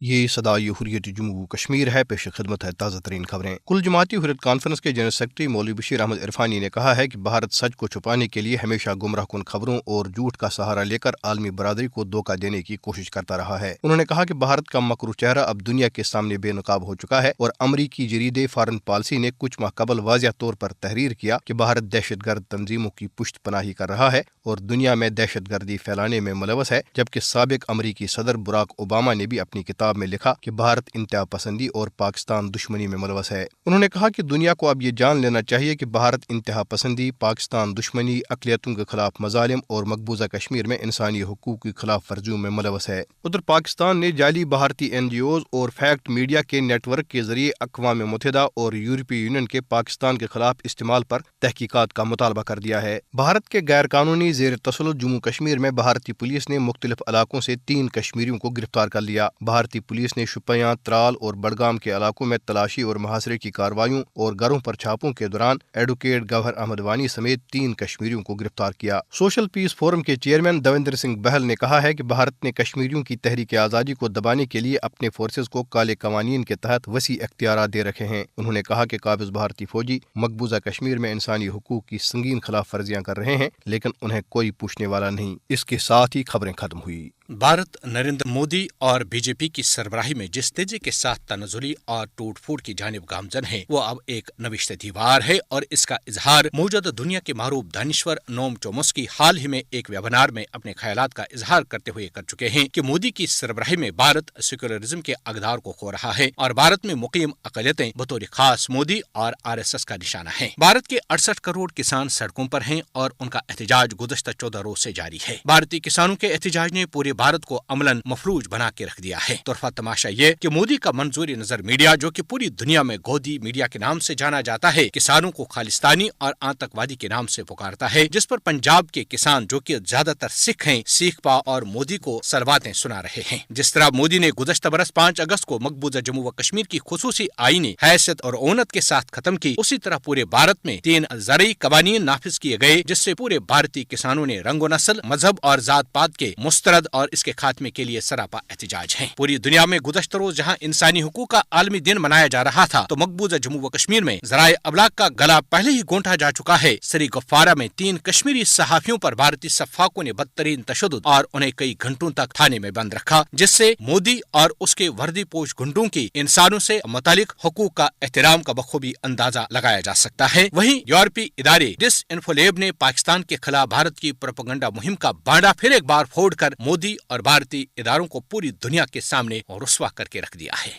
یہ صدائے حریت جموں کشمیر ہے۔ پیش خدمت ہے تازہ ترین خبریں۔ کل جماعتی حریت کانفرنس کے جنرل سیکرٹری مولوی بشیر احمد عرفانی نے کہا ہے کہ بھارت سچ کو چھپانے کے لیے ہمیشہ گمراہ کن خبروں اور جھوٹ کا سہارا لے کر عالمی برادری کو دھوکہ دینے کی کوشش کرتا رہا ہے۔ انہوں نے کہا کہ بھارت کا مکرو چہرہ اب دنیا کے سامنے بے نقاب ہو چکا ہے اور امریکی جریدے فارن پالیسی نے کچھ ماہ قبل واضح طور پر تحریر کیا کہ بھارت دہشت گرد تنظیموں کی پشت پناہی کر رہا ہے اور دنیا میں دہشت گردی پھیلانے میں ملوث ہے، جبکہ سابق امریکی صدر براک اوباما نے بھی اپنی کتاب میں لکھا کہ بھارت انتہا پسندی اور پاکستان دشمنی میں ملوث ہے۔ انہوں نے کہا کہ دنیا کو اب یہ جان لینا چاہیے کہ بھارت انتہا پسندی، پاکستان دشمنی، اقلیتوں کے خلاف مظالم اور مقبوضہ کشمیر میں انسانی حقوق کی خلاف ورزیوں میں ملوث ہے۔ ادھر پاکستان نے جعلی بھارتی این جی اوز اور فیکٹ میڈیا کے نیٹ ورک کے ذریعے اقوام متحدہ اور یورپی یونین کے پاکستان کے خلاف استعمال پر تحقیقات کا مطالبہ کر دیا ہے۔ بھارت کے غیر قانونی زیر تسلط جموں کشمیر میں بھارتی پولیس نے مختلف علاقوں سے 3 کشمیریوں کو گرفتار کر لیا۔ بھارتی پولیس نے شوپیاں، ترال اور بڈگام کے علاقوں میں تلاشی اور محاصرے کی کارروائیوں اور گھروں پر چھاپوں کے دوران ایڈوکیٹ گوہر احمد وانی سمیت 3 کشمیریوں کو گرفتار کیا۔ سوشل پیس فورم کے چیئرمین دویندر سنگھ بہل نے کہا ہے کہ بھارت نے کشمیریوں کی تحریک آزادی کو دبانے کے لیے اپنے فورسز کو کالے قوانین کے تحت وسیع اختیارات دے رکھے ہیں۔ انہوں نے کہا کہ قابض بھارتی فوجی مقبوضہ کشمیر میں انسانی حقوق کی سنگین خلاف ورزیاں کر رہے ہیں، لیکن انہیں کوئی پوچھنے والا نہیں۔ اس کے ساتھ ہی خبریں ختم ہوئی۔ بھارت نریندر مودی اور بی جے پی کی سربراہی میں جس تیزی کے ساتھ تنزلی اور ٹوٹ پھوٹ کی جانب گامزن ہے، وہ اب ایک نوشتہ دیوار ہے، اور اس کا اظہار موجودہ دنیا کے معروف دانشور نوم چومسکی حال ہی میں ایک ویبنار میں اپنے خیالات کا اظہار کرتے ہوئے کر چکے ہیں کہ مودی کی سربراہی میں بھارت سیکولرزم کے اقدار کو کھو رہا ہے اور بھارت میں مقیم اقلیتیں بطور خاص مودی اور آر ایس ایس کا نشانہ ہیں۔ بھارت کے 68 کروڑ کسان سڑکوں پر ہیں اور ان کا احتجاج گزشتہ 14 روز سے جاری ہے۔ بھارتی کسانوں کے احتجاج نے پورے بھارت کو عملاً مفلوج بنا کے رکھ دیا ہے۔ طرفہ تماشا یہ کہ مودی کا منظوری نظر میڈیا، جو کہ پوری دنیا میں گودی میڈیا کے نام سے جانا جاتا ہے، کسانوں کو خالستانی اور آتنکوادی کے نام سے پکارتا ہے، جس پر پنجاب کے کسان، جو کہ زیادہ تر سکھ ہیں، سیکھ پا اور مودی کو سلواتیں سنا رہے ہیں۔ جس طرح مودی نے گزشتہ برس 5 اگست کو مقبوضہ جموں و کشمیر کی خصوصی آئینی حیثیت اور اونت کے ساتھ ختم کی، اسی طرح پورے بھارت میں 3 زرعی قوانین نافذ کیے گئے، جس سے پورے بھارتی کسانوں نے رنگ و نسل، مذہب اور ذات پات کے مسترد اور اس کے خاتمے کے لیے سراپا احتجاج ہیں۔ پوری دنیا میں گزشتہ روز جہاں انسانی حقوق کا عالمی دن منایا جا رہا تھا، تو مقبوضہ جموں و کشمیر میں ذرائع ابلاغ کا گلا پہلے ہی گونٹا جا چکا ہے۔ سری گفوارہ میں 3 کشمیری صحافیوں پر بھارتی صفاقوں نے بدترین تشدد اور انہیں کئی گھنٹوں تک تھانے میں بند رکھا، جس سے مودی اور اس کے وردی پوش گنڈوں کی انسانوں سے متعلق حقوق کا احترام کا بخوبی اندازہ لگایا جا سکتا ہے۔ وہیں یورپی ادارے ڈس انفو لیب نے پاکستان کے خلاف بھارت کی پروپیگنڈا مہم کا بانڈا پھر ایک بار پھوڑ کر مودی اور بھارتی اداروں کو پوری دنیا کے سامنے رسوا کر کے رکھ دیا ہے۔